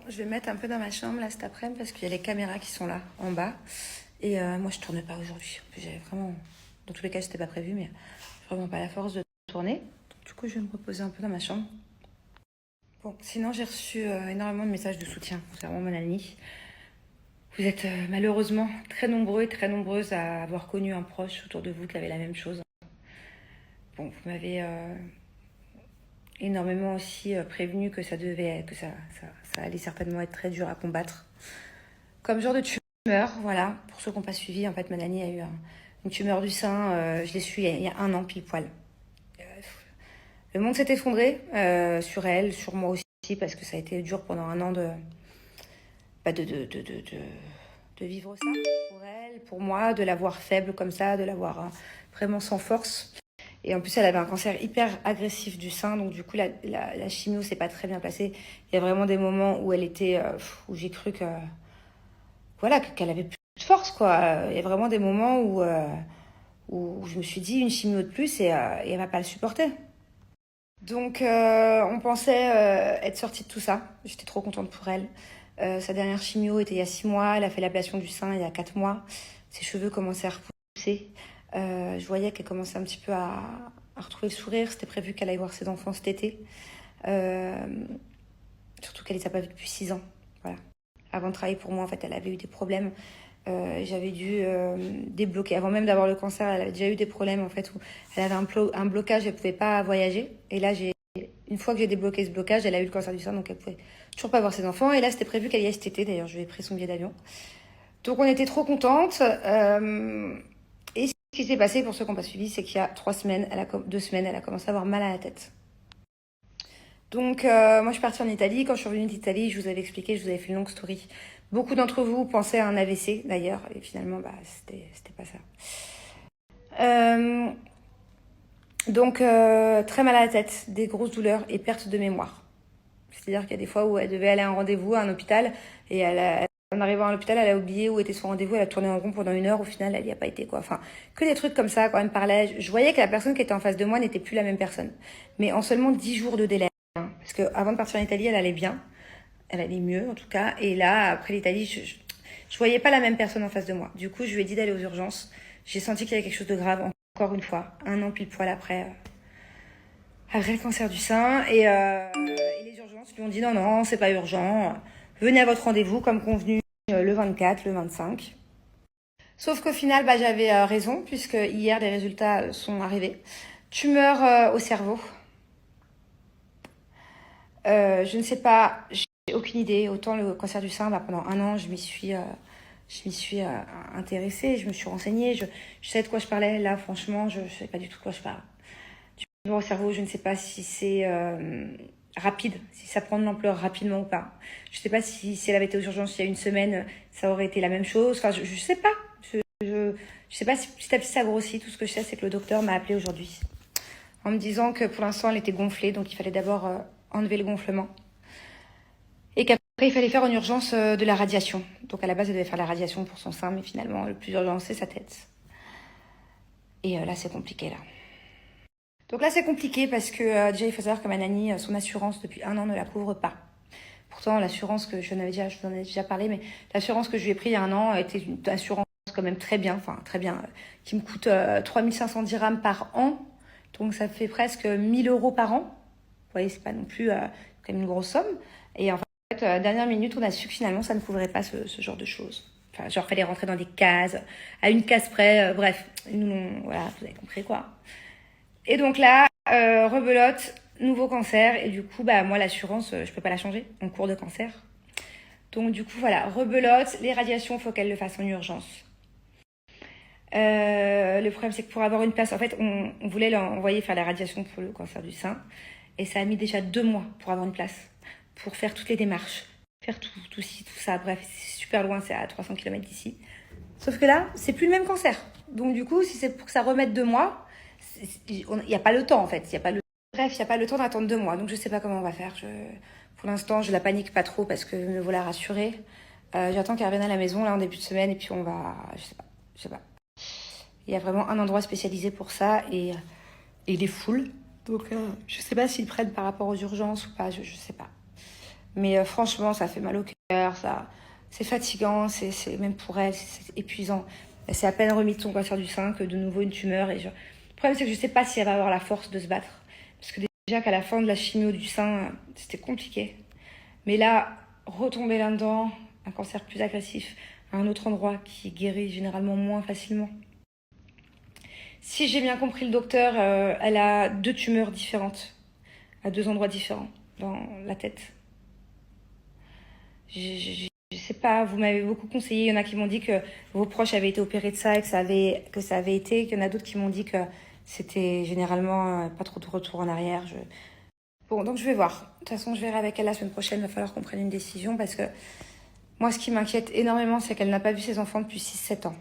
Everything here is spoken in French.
je vais me mettre un peu dans ma chambre là cet après-midi parce qu'il y a les caméras qui sont là en bas. Et moi, je tourne pas aujourd'hui. En plus, j'avais vraiment, dans tous les cas, c'était pas prévu, mais vraiment pas la force de tourner. Donc, du coup, je vais me reposer un peu dans ma chambre. Bon, sinon, j'ai reçu énormément de messages de soutien concernant mon amie. Vous êtes malheureusement très nombreux et très nombreuses à avoir connu un proche autour de vous qui avait la même chose. Bon, vous m'avez énormément aussi prévenu que ça allait certainement être très dur à combattre. Comme genre de tumeur, voilà. Pour ceux qui n'ont pas suivi, en fait, Mélanie a eu une tumeur du sein. Je l'ai su il y a 1 an pile poil. Le monde s'est effondré sur elle, sur moi aussi, parce que ça a été dur pendant 1 an de vivre ça pour elle, pour moi, de la voir faible comme ça, de la voir vraiment sans force. Et en plus, elle avait un cancer hyper agressif du sein, donc du coup, la chimio s'est pas très bien passée. Il y a vraiment des moments où elle était, où j'ai cru que, voilà, qu'elle avait plus de force, quoi. Il y a vraiment des moments où je me suis dit une chimio de plus et elle va pas le supporter. Donc, on pensait être sortie de tout ça. J'étais trop contente pour elle. Sa dernière chimio était il y a 6 mois. Elle a fait l'ablation du sein il y a 4 mois. Ses cheveux commençaient à repousser. Je voyais qu'elle commençait un petit peu à retrouver le sourire. C'était prévu qu'elle aille voir ses enfants cet été. Euh, Surtout qu'elle les a pas vus depuis 6 ans. Voilà. Avant de travailler pour moi, en fait, elle avait eu des problèmes. J'avais dû débloquer. Avant même d'avoir le cancer, elle avait déjà eu des problèmes, en fait, où elle avait un blocage, elle pouvait pas voyager. Et là, une fois que j'ai débloqué ce blocage, elle a eu le cancer du sein, donc elle pouvait toujours pas voir ses enfants. Et là, c'était prévu qu'elle y aille cet été. D'ailleurs, je lui ai pris son billet d'avion. Donc, on était trop contentes. Et ce qui s'est passé, pour ceux qui n'ont pas suivi, c'est qu'il y a 2 semaines, elle a commencé à avoir mal à la tête. Donc, moi, je suis partie en Italie. Quand je suis revenue d'Italie, je vous avais expliqué, je vous avais fait une longue story. Beaucoup d'entre vous pensaient à un AVC, d'ailleurs, et finalement, bah, c'était pas ça. Donc, très mal à la tête, des grosses douleurs et perte de mémoire. C'est-à-dire qu'il y a des fois où elle devait aller à un rendez-vous à un hôpital, et en arrivant à l'hôpital, elle a oublié où était son rendez-vous, elle a tourné en rond pendant 1 heure, au final, elle n'y a pas été, quoi. Enfin, que des trucs comme ça, quand elle me parlait. Je voyais que la personne qui était en face de moi n'était plus la même personne. Mais en seulement 10 jours de délai. Parce qu'avant de partir en Italie, elle allait bien. Elle allait mieux, en tout cas. Et là, après l'Italie, je voyais pas la même personne en face de moi. Du coup, je lui ai dit d'aller aux urgences. J'ai senti qu'il y avait quelque chose de grave, encore une fois. 1 an pile poil après le cancer du sein. Et les urgences lui ont dit non, non, c'est pas urgent. Venez à votre rendez-vous comme convenu le 24, le 25. Sauf qu'au final, bah, j'avais raison, puisque hier, les résultats sont arrivés. Tumeur au cerveau. Je ne sais pas, j'ai aucune idée. Autant le cancer du sein, bah, pendant 1 an, je m'y suis intéressée, je me suis renseignée, je savais de quoi je parlais. Là, franchement, je ne sais pas du tout de quoi je parle. Tumeur au cerveau, je ne sais pas si c'est rapide, si ça prend de l'ampleur rapidement ou pas. Je ne sais pas si elle avait été aux urgences il y a 1 semaine, ça aurait été la même chose. Enfin, je ne sais pas. Je sais pas si petit à petit ça grossit. Tout ce que je sais, c'est que le docteur m'a appelé aujourd'hui en me disant que pour l'instant, elle était gonflée, donc il fallait d'abord enlever le gonflement. Et qu'après, il fallait faire en urgence de la radiation. Donc à la base, elle devait faire la radiation pour son sein, mais finalement, le plus urgent, c'est sa tête. Et là, c'est compliqué, là. Donc là, c'est compliqué parce que déjà, il faut savoir que ma nanny, son assurance, depuis 1 an, ne la couvre pas. Pourtant, l'assurance que je vous en avais déjà parlé, mais l'assurance que je lui ai prise il y a 1 an était une assurance quand même très bien, qui me coûte 3500 dirhams par an. Donc ça fait presque 1 000 euros par an. Vous voyez, c'est pas non plus quand même une grosse somme. Et en fait, dernière minute, on a su que finalement, ça ne couvrait pas ce genre de choses. Enfin, genre, fallait rentrer dans des cases, à une case près, bref. Voilà, vous avez compris, quoi. Et donc là, rebelote, nouveau cancer. Et du coup, bah, moi, l'assurance, je peux pas la changer en cours de cancer. Donc du coup, voilà, rebelote, les radiations, faut qu'elle le fasse en urgence. Le problème, c'est que pour avoir une place, en fait, on voulait l'envoyer faire la radiation pour le cancer du sein. Et ça a mis déjà 2 mois pour avoir une place, pour faire toutes les démarches, faire tout ci, tout ça. Bref, c'est super loin, c'est à 300 km d'ici. Sauf que là, c'est plus le même cancer. Donc du coup, si c'est pour que ça remette 2 mois, il n'y a pas le temps, en fait. Bref, il n'y a pas le temps d'attendre 2 mois. Donc je sais pas comment on va faire. Pour l'instant, je la panique pas trop parce que me voilà rassurée. J'attends qu'elle revienne à la maison, là, en début de semaine, et puis on va... Je sais pas. Il y a vraiment un endroit spécialisé pour ça et les foules. Donc, je sais pas s'ils prennent par rapport aux urgences ou pas, je sais pas. Mais franchement, ça fait mal au cœur, c'est fatigant, même pour elle, c'est épuisant. Elle s'est à peine remis de son cancer du sein que de nouveau une tumeur. Le problème, c'est que je sais pas si elle va avoir la force de se battre. Parce que déjà qu'à la fin de la chimio du sein, c'était compliqué. Mais là, retomber là-dedans, un cancer plus agressif, à un autre endroit qui guérit généralement moins facilement. Si j'ai bien compris le docteur, elle a 2 tumeurs différentes, à 2 endroits différents dans la tête. Je sais pas, vous m'avez beaucoup conseillé. Il y en a qui m'ont dit que vos proches avaient été opérés de ça et que ça avait été. Il y en a d'autres qui m'ont dit que c'était généralement pas trop de retour en arrière. Bon, donc je vais voir. De toute façon, je verrai avec elle la semaine prochaine. Il va falloir qu'on prenne une décision parce que moi, ce qui m'inquiète énormément, c'est qu'elle n'a pas vu ses enfants depuis 6-7 ans.